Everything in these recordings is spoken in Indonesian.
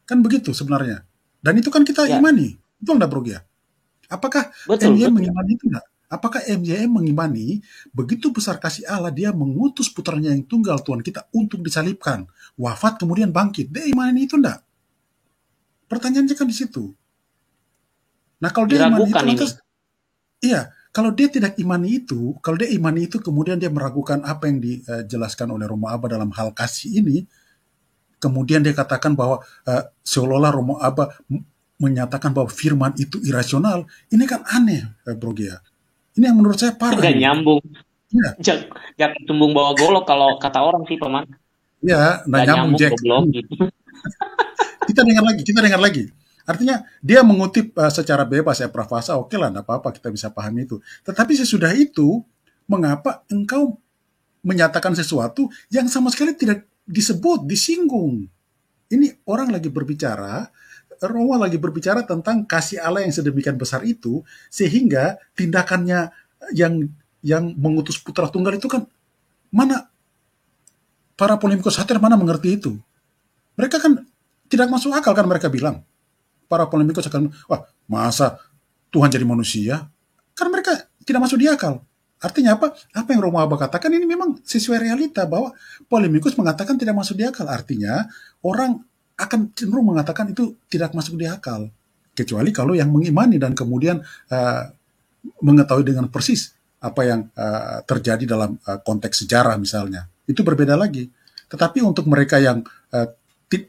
Kan begitu sebenarnya. Dan itu kan kita Ya, imani. Betul enggak, Bro Gia? Apakah betul, MYM betul. mengimani itu enggak? Apakah MYM mengimani begitu besar kasih Allah dia mengutus putranya yang tunggal Tuhan kita untuk disalibkan, wafat kemudian bangkit. Dia imani itu enggak? Pertanyaannya kan di situ. Nah, kalau dia imani itu Diragukan ini. lantas iya, kalau dia tidak imani itu, kalau dia imani itu kemudian dia meragukan apa yang dijelaskan oleh Romo Abba dalam hal kasih ini, kemudian dia katakan bahwa seolah-olah Romo Abba menyatakan bahwa firman itu irasional, ini kan aneh, Bro Gia. Ini yang menurut saya parah Nggak ini. nyambung. Iya, Jangan tumbung bawa golok kalau kata orang sih, Paman. iya, nggak Nggak nyambung nyambung, Jack. goblok gitu. Kita dengar lagi. Artinya dia mengutip secara bebas ya Prafasa, oke lah, nggak apa-apa, kita bisa pahami itu. Tetapi sesudah itu, mengapa engkau menyatakan sesuatu yang sama sekali tidak disebut, disinggung? Ini orang lagi berbicara, Romo lagi berbicara tentang kasih Allah yang sedemikian besar itu, sehingga tindakannya yang mengutus putra tunggal itu kan, mana para polemikus satir mana mengerti itu? Mereka kan tidak masuk akal kan mereka bilang. Para polemikus akan, wah masa Tuhan jadi manusia? Kan mereka tidak masuk di akal. Artinya apa? Apa yang Romo Abba katakan ini memang sesuai realita bahwa polemikus mengatakan tidak masuk di akal. Artinya orang akan cenderung mengatakan itu tidak masuk di akal. Kecuali kalau yang mengimani dan kemudian mengetahui dengan persis apa yang terjadi dalam konteks sejarah misalnya. Itu berbeda lagi. Tetapi untuk mereka yang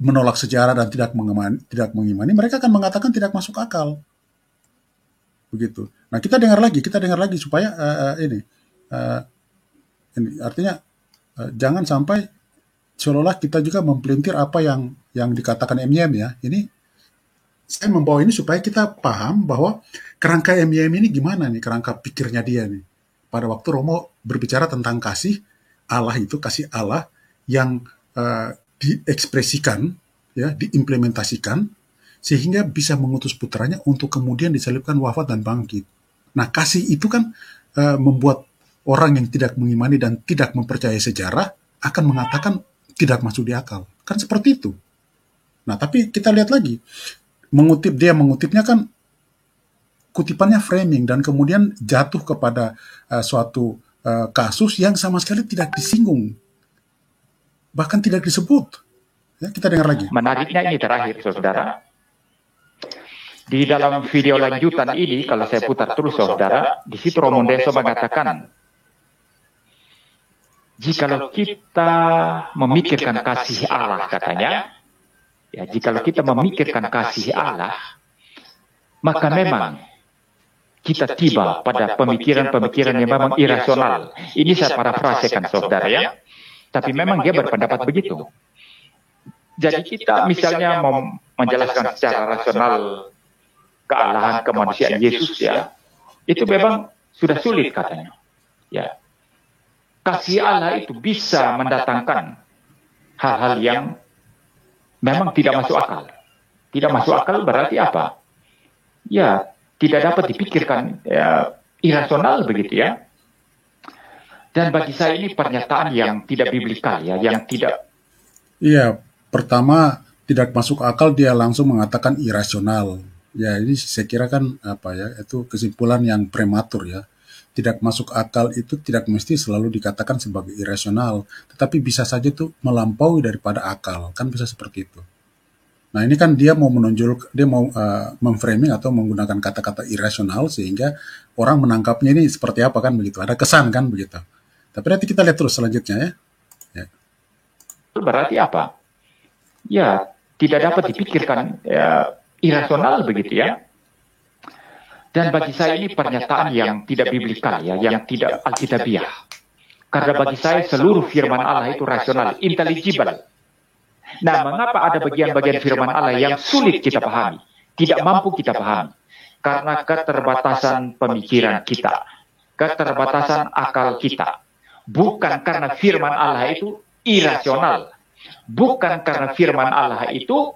menolak sejarah dan tidak mengimani, mereka akan mengatakan tidak masuk akal. Begitu. Nah, kita dengar lagi supaya uh, ini artinya jangan sampai seolah-olah kita juga mempelintir apa yang dikatakan MYM ya. Ini saya membawa ini supaya kita paham bahwa kerangka MYM ini gimana nih, kerangka pikirnya dia nih. Pada waktu Romo berbicara tentang kasih Allah itu, kasih Allah yang diekspresikan, ya, diimplementasikan, sehingga bisa mengutus putranya untuk kemudian disalibkan, wafat, dan bangkit. Nah, kasih itu kan membuat orang yang tidak mengimani dan tidak mempercayai sejarah akan mengatakan tidak masuk di akal. Kan seperti itu. Nah, tapi kita lihat lagi, mengutipnya kan kutipannya framing dan kemudian jatuh kepada suatu kasus yang sama sekali tidak disinggung, bahkan tidak disebut. Ya, kita dengar lagi. Menariknya ini terakhir, saudara. Di dalam video lanjutan ini, kalau saya putar terus, saudara, di situ Romo Ndeso mengatakan, jikalau kita memikirkan kasih Allah, katanya, ya, jikalau kita memikirkan kasih Allah, maka memang kita tiba pada pemikiran-pemikiran yang memang irasional. Ini saya parafrasekan, saudara, ya. Tapi memang dia berpendapat begitu. Jadi kita misalnya mau menjelaskan secara rasional kealahan kemanusiaan Yesus, ya, itu memang sudah sulit katanya. Ya, kasih Allah itu bisa mendatangkan hal-hal yang memang tidak masuk akal. Tidak masuk akal berarti apa? Ya, tidak dapat dipikirkan, ya, irasional begitu, ya. Dan bagi saya ini pernyataan yang tidak biblikal, ya, yang tidak. Iya, pertama tidak masuk akal dia langsung mengatakan irasional. Ya, ini saya kira kan apa ya, itu kesimpulan yang prematur ya. Tidak masuk akal itu tidak mesti selalu dikatakan sebagai irasional, tetapi bisa saja tuh melampaui daripada akal, kan bisa seperti itu. Nah, ini kan dia mau dia mau memframing atau menggunakan kata-kata irasional sehingga orang menangkapnya ini seperti apa kan begitu. Ada kesan kan begitu. Tapi nanti kita lihat terus selanjutnya ya. Ya. Berarti apa? Ya, tidak dapat dipikirkan, ya, irasional begitu, ya. Dan bagi saya ini pernyataan yang tidak biblikal, ya, yang tidak alkitabiah. Karena bagi saya seluruh firman Allah itu rasional, intelligible. Nah, mengapa ada bagian-bagian firman Allah yang sulit kita pahami, tidak mampu kita pahami? Karena keterbatasan pemikiran kita, keterbatasan akal kita. Bukan karena firman Allah itu irasional, bukan karena firman Allah itu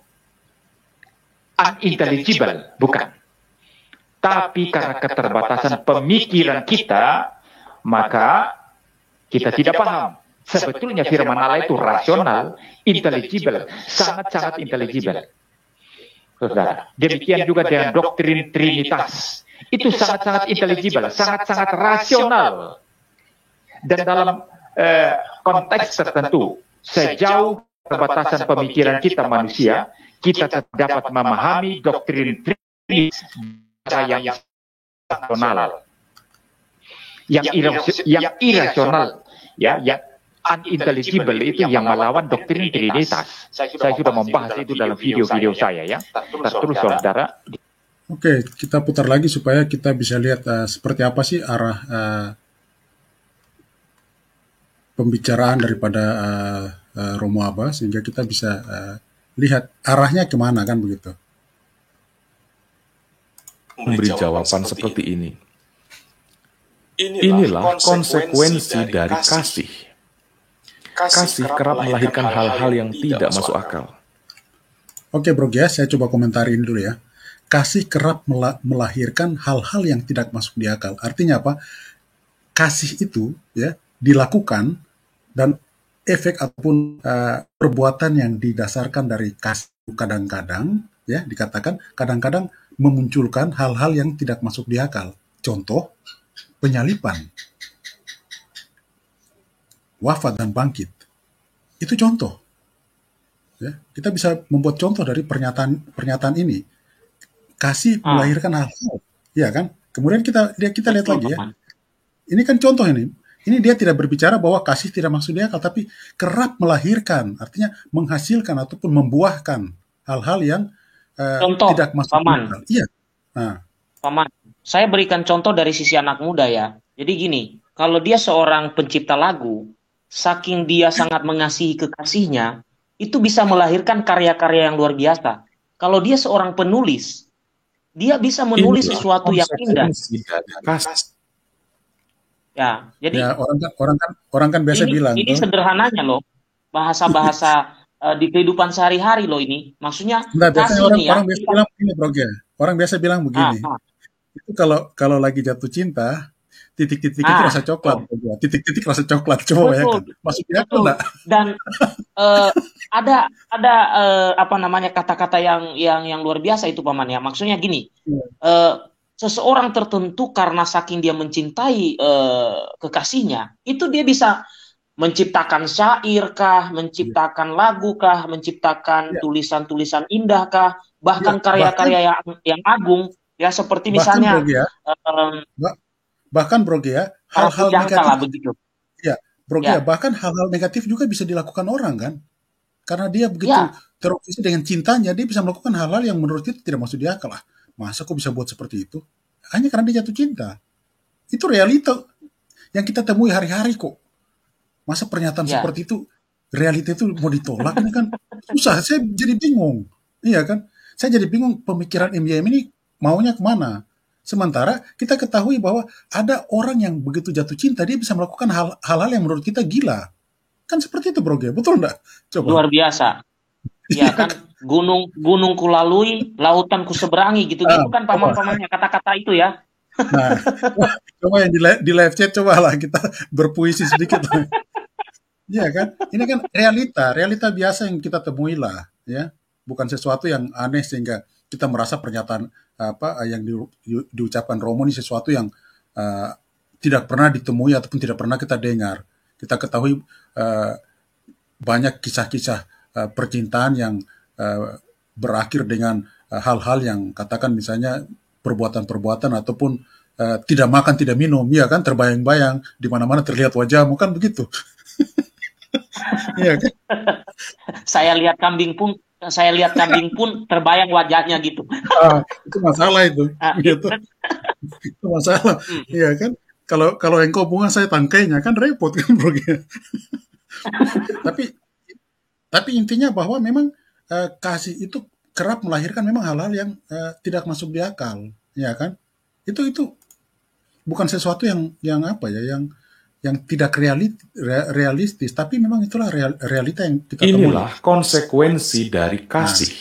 unintelligible, bukan. Tapi karena keterbatasan pemikiran kita, maka kita tidak paham. Sebetulnya firman Allah itu rasional, intelligible, sangat-sangat intelligible. saudara. Demikian juga dengan doktrin Trinitas. Itu sangat-sangat intelligibel, sangat-sangat rasional. Dan dalam konteks tertentu, sejauh perbatasan pemikiran kita manusia, kita dapat memahami doktrin Trinitas yang rasional. Yang irasional, ya, yang unintelligible itu yang melawan doktrin Trinitas. Saya sudah membahas itu dalam video-video saya, ya. Terus saudara. Oke, kita putar lagi supaya kita bisa lihat seperti apa sih arah pembicaraan daripada Romo Abba, sehingga kita bisa lihat arahnya kemana, kan begitu. Memberi jawaban seperti ini. Inilah konsekuensi dari kasih. Kasih kerap melahirkan hal-hal yang tidak masuk akal. Oke, Bro Gia, saya coba komentarin dulu ya. Kasih kerap melahirkan hal-hal yang tidak masuk di akal. Artinya apa? Kasih itu ya dilakukan dan efek ataupun perbuatan yang didasarkan dari kasih kadang-kadang ya dikatakan kadang-kadang memunculkan hal-hal yang tidak masuk di akal. Contoh, penyalipan, wafat dan bangkit. Itu contoh. Ya, kita bisa membuat contoh dari pernyataan ini. Kasih melahirkan hal-hal, ya kan? Kemudian kita lihat lagi ya. Ini kan contoh ini. Ini dia tidak berbicara bahwa kasih tidak masuk di akal, tapi kerap melahirkan, artinya menghasilkan ataupun membuahkan hal-hal yang tidak masuk di akal. Iya. Nah. Paman, saya berikan contoh dari sisi anak muda ya. Jadi gini, kalau dia seorang pencipta lagu, saking dia sangat mengasihi kekasihnya, itu bisa melahirkan karya-karya yang luar biasa. Kalau dia seorang penulis, dia bisa menulis sesuatu yang indah. Ya, jadi ya, orang kan biasa bilang. Ini sederhananya loh, bahasa-bahasa di kehidupan sehari-hari loh ini. Maksudnya kasih ini ya. Orang biasa bilang begini, Bro. Orang biasa bilang begini. Itu kalau lagi jatuh cinta, titik-titik itu rasa coklat, titik-titik rasa coklat, coba ya kan, maksudnya enggak? Dan ada apa namanya kata-kata yang luar biasa itu Paman ya, maksudnya gini, seseorang tertentu karena saking dia mencintai kekasihnya, itu dia bisa menciptakan syair kah, menciptakan lagu kah, menciptakan tulisan-tulisan indah kah, bahkan karya-karya yang agung. Ya seperti misalnya bahkan Bro Gia, hal-hal negatif begitu. Ya, Bro Gia, bahkan hal-hal negatif juga bisa dilakukan orang kan? Karena dia begitu terobsesi dengan cintanya, dia bisa melakukan hal-hal yang menurut kita tidak masuk di akal lah. Masa kok bisa buat seperti itu? Hanya karena dia jatuh cinta. Itu realita yang kita temui hari-hari kok. Masa pernyataan seperti itu, realita itu mau ditolak, ini kan susah. Saya jadi bingung. Iya kan? Saya jadi bingung pemikiran MYM ini maunya kemana? Sementara kita ketahui bahwa ada orang yang begitu jatuh cinta, dia bisa melakukan hal-hal yang menurut kita gila. Kan seperti itu Bro Gia, betul enggak? Coba. Luar biasa. Ya kan, gunung ku lalui, lautan ku seberangi, gitu-gitu kan paman-pamannya kata-kata itu ya. Nah, coba yang di live chat cobalah kita berpuisi sedikit. Iya kan? Ini kan realita biasa yang kita temui lah, ya. Bukan sesuatu yang aneh sehingga kita merasa pernyataan apa yang diucapkan Romo ini sesuatu yang tidak pernah ditemui ataupun tidak pernah kita dengar. Kita ketahui banyak kisah-kisah percintaan yang berakhir dengan hal-hal yang katakan misalnya perbuatan-perbuatan ataupun tidak makan tidak minum, ya kan, terbayang-bayang di mana-mana terlihat wajahmu, kan begitu. Iya kan? Saya lihat kambing pun terbayang wajahnya gitu. Itu masalah itu. Gitu. Itu masalah. Iya kan? Kalau engkau bunga saya tangkainya, kan repot kan Bro. Tapi intinya bahwa memang kasih itu kerap melahirkan memang hal-hal yang tidak masuk di akal, ya kan? Itu bukan sesuatu yang apa ya, yang tidak realistis, tapi memang itulah realita yang kita temui. Inilah konsekuensi dari kasih.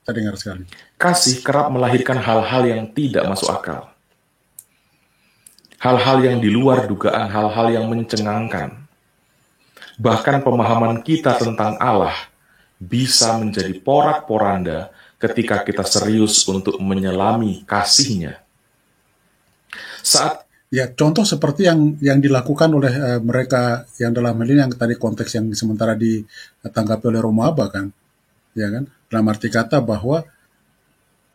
Kita dengar sekali. Kasih kerap melahirkan hal-hal yang tidak masuk akal. Hal-hal yang di luar dugaan, hal-hal yang mencengangkan. Bahkan pemahaman kita tentang Allah bisa menjadi porak-poranda ketika kita serius untuk menyelami kasih-Nya. Saat Ya, contoh seperti yang dilakukan oleh mereka yang dalam hal ini, yang tadi konteks yang sementara ditanggapi oleh Romo Abba kan, ya kan, dalam arti kata bahwa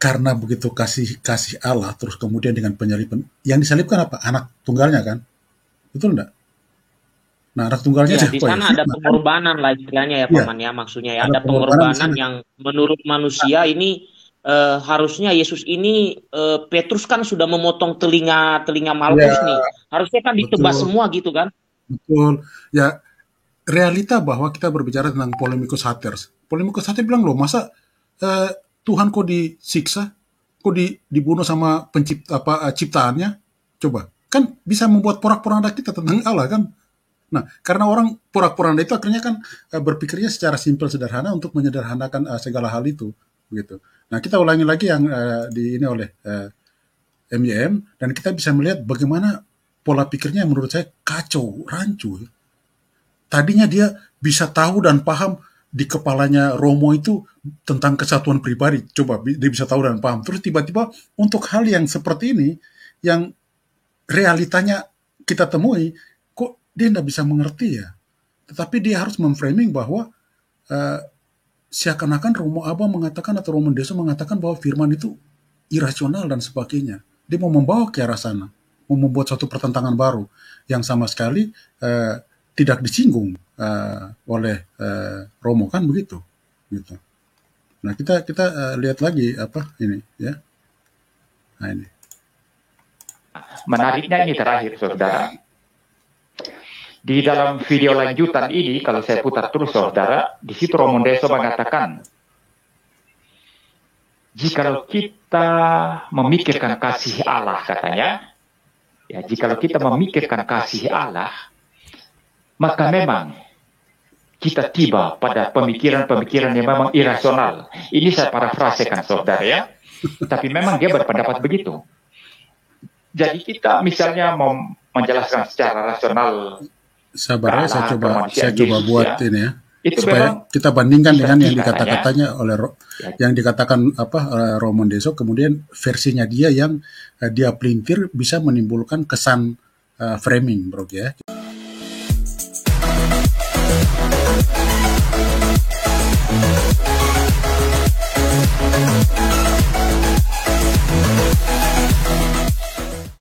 karena begitu kasih Allah, terus kemudian dengan penyaliban, yang disalibkan apa? Anak tunggalnya kan, betul enggak? Nah, anak tunggalnya Ya, di siapa ya? sana ada pengorbanan lah istilahnya ya, Iya, Paman ya. Maksudnya ya, ada ada pengorbanan di pengorbanan sana. yang menurut manusia ini harusnya Yesus ini Petrus kan sudah memotong telinga Malkus Ya, nih. Harusnya kan ditebas betul, semua gitu kan. betul. Ya, realita bahwa kita berbicara tentang polemikus haters. Polemikus haters bilang, loh, masa eh, Tuhan kok disiksa, kok dibunuh sama ciptaannya? Coba, kan bisa membuat porak-poranda kita tentang Allah kan? Nah, karena orang porak-poranda itu akhirnya kan berpikirnya secara simpel sederhana untuk menyederhanakan segala hal itu, begitu. Nah, kita ulangi lagi yang ini oleh MYM, dan kita bisa melihat bagaimana pola pikirnya menurut saya kacau, rancu. Tadinya dia bisa tahu dan paham di kepalanya Romo itu tentang kesatuan pribadi. Coba, dia bisa tahu dan paham. Terus tiba-tiba untuk hal yang seperti ini, yang realitanya kita temui, kok dia tidak bisa mengerti ya. Tetapi dia harus memframing bahwa seakan-akan Romo Abba mengatakan atau Romo Deso mengatakan bahwa firman itu irasional dan sebagainya. Dia mau membawa ke arah sana, mau membuat suatu pertentangan baru yang sama sekali tidak disinggung oleh Romo kan begitu. Gitu. Nah, kita lihat lagi apa ini ya. Nah, ini. Menariknya ini terakhir, saudara. Di dalam video lanjutan ini, kalau saya putar terus, saudara, di situ Romo Deso mengatakan, jikalau kita memikirkan kasih Allah, katanya, ya, jikalau kita memikirkan kasih Allah, maka memang kita tiba pada pemikiran-pemikiran yang memang irasional. Ini saya parafrasekan, saudara, ya. Tapi memang dia berpendapat begitu. Jadi kita misalnya mau menjelaskan secara rasional, Sabar ya, saya coba buat ya, ini ya, itu supaya kita bandingkan dengan yang katanya, dikata-katanya oleh yang dikatakan Romo Deso, kemudian versinya dia yang dia pelintir bisa menimbulkan kesan framing, bro ya.